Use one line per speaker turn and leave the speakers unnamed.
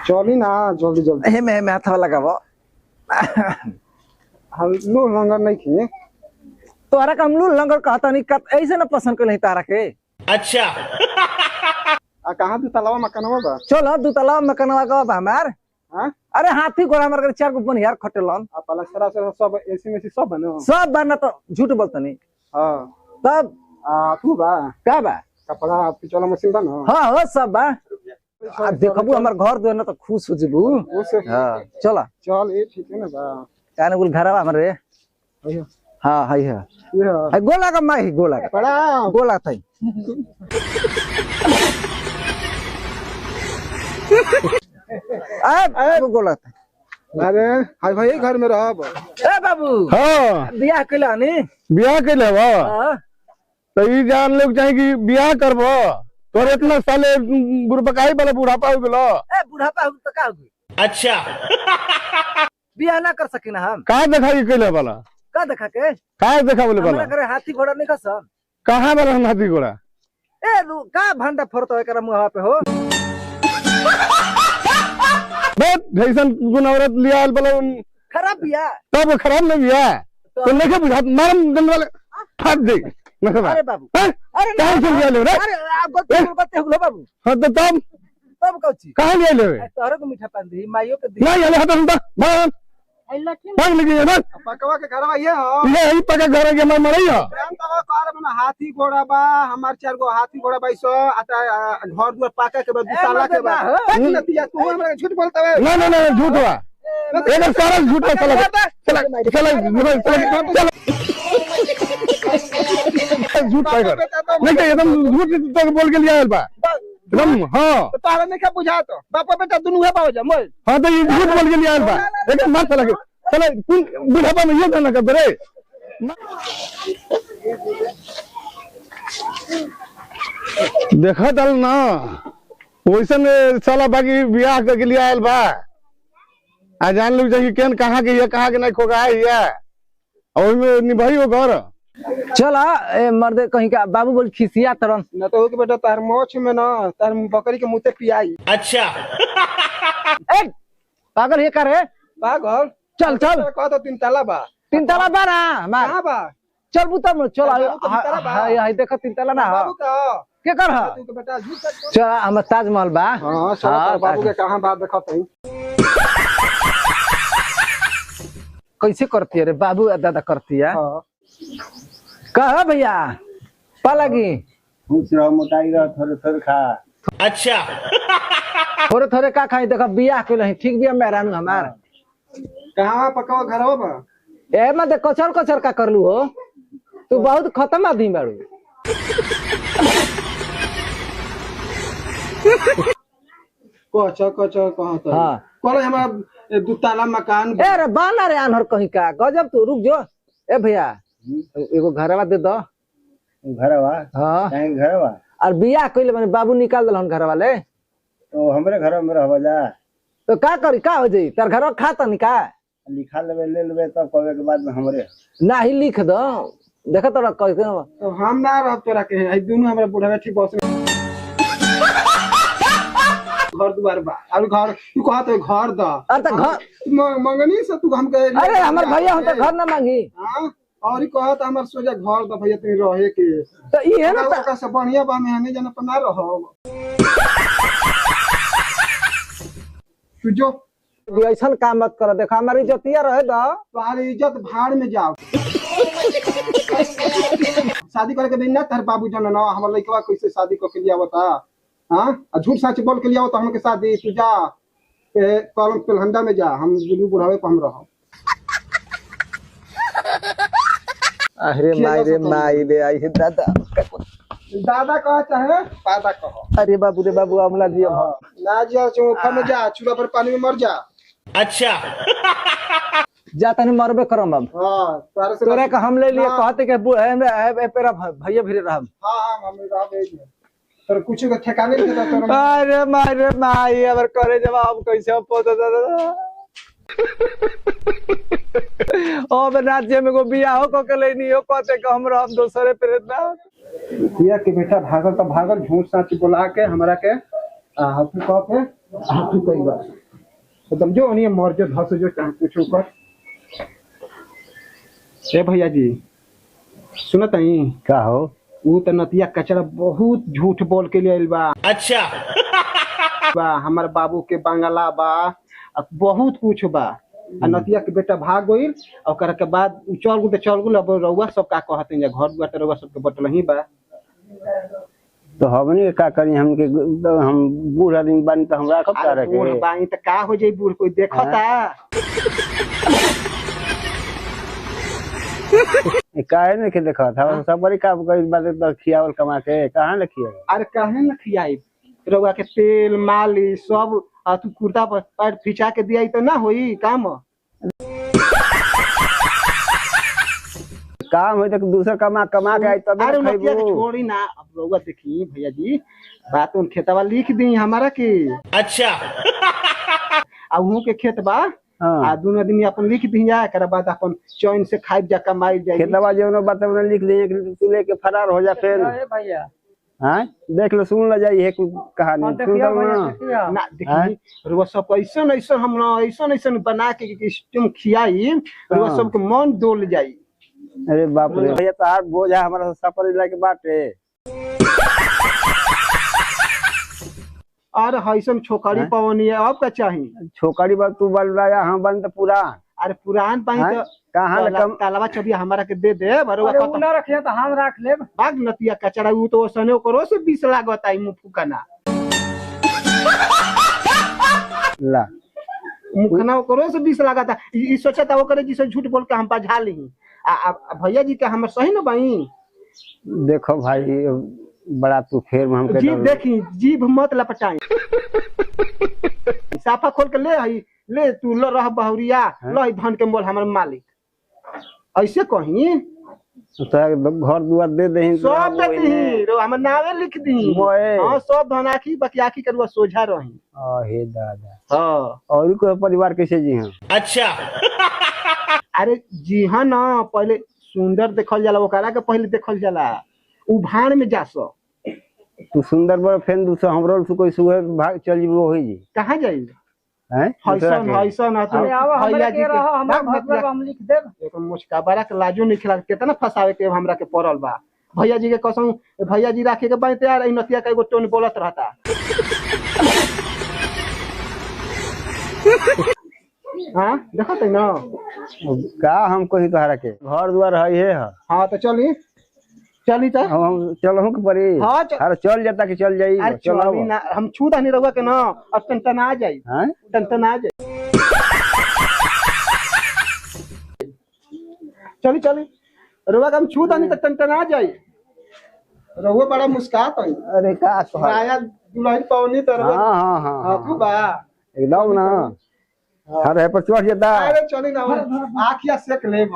चली ना जल्दी जल्दी।
हे मैं हाथ लगाबो
हम लो लंगर नहीं खिए।
तोरा का हम लूल लंगर कहता नहीं कत ऐसे ना पसंद कर तारा के।
अच्छा
आ कहाँ दू तलावा मकानवा बा?
चलो दू तालाब में कनवा का हमार।
हां
अरे हाथी घोड़ा मार कर चार गो बनियार खटेलन
आ पलस्तरा से सब एसी में सब बनो
सब बना तो झूठ बोलतनी।
हां
तब
आ तू बा
का बा
कपड़ा पिचोला मशीन बनो।
हां हो सब बा। आ देखबू हमर घर दे ना तो खुश हो जेबू। हां चला
चल ये ठीक है ना बा
काने बोल घरवा हमरे।
अयो
हां हाय है
ये
है गोला का माई गोला का
बड़ा
गोला थई ए गोला थई।
अरे हाय भाई घर में रहब।
ए बाबू
हाँ
बियाह कइला नी
बियाह कैले बा
हां
तो ई जान लोग चाहे कि बियाह करबो तोर इतना साले बुढ़बकाई वाला बुढ़ापा हो गेलो।
ए बुढ़ापा हो तो का हो
अच्छा
बियाह ना कर सकिन हम
का देखा ई कैले वाला
का देखा के
का देखा बोले
हमरा
वाला
करे हाथी घोड़ा नहीं खसन।
कहां वाला हाथी घोड़ा
ए लू का भंडा फरतो एकरा मुंहवा पे हो।
बहुत जैसन गुनवरत लिया वाला
खराब बियाह
तब खराब नहीं बियाह तो नहीं बुझा मारम दन वाले फाड़ दे मतलब
अरे बाबू
अरे कहां से लिया ले रे
अरे आप गलती हो बाबू
हां तो
तब कौची
कहां लिया ले
तोहरे को मीठा पान दी माइयो के दी
नहीं आले हट भाग भाग लगी है ना
पकवा के घरवा ये हो
ये ही पका घर के मैं मरई हो
हम तो कार में हाथी घोड़ा बा हमार चार गो हाथी घोड़ा बाई सो आता घर दुआर पाका के बाद दुताला के बाद नतिया तू हमरा झूठ बोलता है।
ना ना ना झूठ हुआ ये सारा झूठ है चला चला चला झूठ पाएगा नहीं क्या एकदम झूठ तक बोल के लिया बा एकदम हां
तो तारा नहीं क्या बुझा तो बापा बेटा दोनों है बाबू मोल
हां तो ये झूठ बोल के लिया बा एकदम मार चला चला कौन बुढ़ापा में ये देना कर रे देखा दल ना वैसन साला बाकी बियाह के लिए आयल बा आ जान लोग जाके केन कहां के ये कहां के नहीं खोगा है ये और में निभाई हो घर
चला ए मर्दे कहीं का बाबू बोल खिसिया तरन
न तो के बेटा तार मोछ में ना तार बकरी के मुंह पे पियाई
अच्छा
ए पागल ये करे
पागल
चल चल
कह तो तीन ताला बा
तीन तला बा ना मार
कहां बा
चल बुतम चल
बाबू तो तीन तला बा।
हाय हाय देख तीन तला ना
बाबू का
के कर हा
तू के बेटा झूठ
चल हम ताजमहल बा
हां चल बाबू के कहां बात देखत है
कैसे करती है रे बाबू दादा करती है
हां
कह भैया पालगी
खुश रहो मोटाई रहो थोड़े थोड़े खा।
अच्छा
थोड़े थोड़े का खाई देखा बियाह के लही ठीक बिया मेहरानू हमार
कहां पकवा घरवा बा
ए मैं देख कचर कचर का करलू हो तू बहुत खत्म आदमी बाड़ू
कोच कोच कहत है
हां
कोले हमारा दू ताला मकान
ए रे बाना रे आनहर कहीं का गजब तू रुक जो ए भैया एगो घरवा दे दो
घरवा
हां
कहीं घरवा
और बियाह कइले माने बाबू निकाल दलन घर वाले
तो हमरे घर में रहबा जा
तो का करी का हो जाई तार घर खाता नहीं का
लिखा लेबे ले लेबे तब कबे के बाद में हमरे
ना ही लिख दो देखा तोरा कैसे
तो हम ना रह तोरा के है दोनों हमरा बुढ़ावे ठीक बस घर दुआर बा और घर तू कहत है घर द
अरे तो घर
मंगनी से तू हम के
अरे हमर भैया हम तो घर ना मांगी
हां और कहत हमर सोजा घर द भैया तू रहे के
तो ई है ना
का से बढ़िया बा में हने जना पना रहो तू जो
ऐसा काम मत करो देखा हमारी इज्जतिया रहे दो
तुम्हारी इज्जत भाड़ में जाओ शादी करे के दिन ना तार बाबू जन ना हमर लइकवा कैसे शादी को के लिया बता हां झूठ सच बोल के लिया तो हमके शादी तू जा कॉलम पेलहंडा में जा हम दुनू बुढ़ावे पे हम रहो
अरे माई रे आई है दादा
दादा कह चाहे पादा कहो
अरे बाबू अमला जी
ना जा चौफा में जा चूल्हा पर पानी में मर जा
अच्छा
जा तनी मरबे करम अब
हां तारे से
तोरे का हम ले लिए कहते के पेरा भैया भी रहम
हां हम रह तर कुछ के ठिकाने नहीं देता तोर
अरे माई अबर करे जवाब कैसे पता दादा ओ राज्य में को बियाह को के लेनी हो कहते के हम रहम दोसरे पे ना
किया के बेटा भागल तो भागल झूठ सच बोला के हमरा के हाथी कह के हाँ तू कही बात एकदम जो नहीं मर जो धस जो चाहे कुछ ऊपर। ए भैया जी सुनत नहीं
का हो
वो तो नतिया कचरा बहुत झूठ बोल के लिए आइल बा।
अच्छा
हमारे बाबू के बंगला बा बहुत कुछ बा। नतिया के बेटा भाग गइल और ओकरा के बाद चल गुल अब रउआ सब का कहते हैं घर दुआर रउआ सब के बटल ही बा।
तो हमनी के का करी हमके तो हम बूढ़ आदमी बानी तो हमरा कब का रखे
बूढ़ बाई त का हो जाई बूढ़ कोई देखता।
काहे नहीं के देखा था सब बड़ी काम करी बात तो खियावल कमा के कहां ले खिया।
अरे काहे न खियाई रउआ के तेल मालिश सब तू कुर्ता पर पैर फिचा के दिया तो ना होई काम।
काम हो तो दूसरा कमा के आई तब
अरे नतिया के छोड़ी ना अब रउआ देखी भैया जी बात उन खेतवा लिख दी हमारा के।
अच्छा
आ उहो के खेत बा आ दोनों आदमी अपन लिख दी जाए कर बाद अपन चैन से खाई जा कमाई जाए।
खेतवा जो बात लिख दिए तू लेके फरार हो जा फिर
भैया
हाँ देख लो सुन लो जाइए एक कहानी सुन लो
ना देखी रुआ सब ऐसन ऐसन हम ऐसन ऐसन बना के सिस्टम खियाई रुआ सब के मन डोल जाई।
अरे बाप रे भैया तो हाथ बोझा हमारा सफर इला के बाटे।
अरे हैसन छोकरी पवनी है अब का चाहिए
छोकरी बात तू बन रहा हम बन तो पुरान।
अरे पुरान पाई तो
कहाँ
तालाबा चबिया हमारा के दे दे बरोबर
अरे उ ना रखिए तो हम रख लेब।
बाग नतिया कचरा उ तो सने करो से 20 लागत आई मुंह फुकाना
ला
मुखना करो से 20 लागत ई सोचता वो करे जिसे झूठ बोल के हम बजा ली। आ भैया जी का हम सही न बाई।
देखो भाई बड़ा तू फेर में हमके
जी देखी जीभ मत लपटाई साफा खोल के ले आई ले तू ल रह बहुरिया ल धन के मोल हमर मालिक ऐसे कहीं
तो घर दुआर दे दही
सब देती रो हमर नावे लिख दी। हां सब धन आखी बाकी आखी करवा सोझा रही।
हे दादा
हां
और को परिवार कैसे जी हां।
अच्छा
अरे जी हां ना पहले सुंदर देखल जाला ओकरा के पहले देखल जाला उ भाण में जासो
तू सुंदर बड़ फेन दूसरा हमरो से कोई सुबह भाग चल जीवो होई जी
कहां जाई
हैं
हैसन हैसन
अरे आओ हमरा के रहो हम मतलब हम लिख देब।
एक मुस्का बड़ा के लाजो नहीं खिला कितना फसावे के हमरा के पड़ल बा। भैया जी के कसम भैया जी राखे के बाई तैयार ई नतिया के एगो टोन बोलत रहता। हां देखत है ना
का हम कही तोहरा के घर दुआर है।
हां तो चली तो
हम चलहु के परी।
हां
अरे चल जाता कि चल जाई
चलो ना हम छूत नहीं रहुआ के ना अब टनटना आ जाई।
हैं
टनटना आ जाई चली रहुआ के हम छूत नहीं तो टनटना आ जाई। रहुआ बड़ा मुस्कात है।
अरे का
आया दुल्हन पवनी तो रहुआ
हां
तू बा
एकदम ना अरे पर चढ़ जाता।
अरे चली ना आँखिया सेक लेब।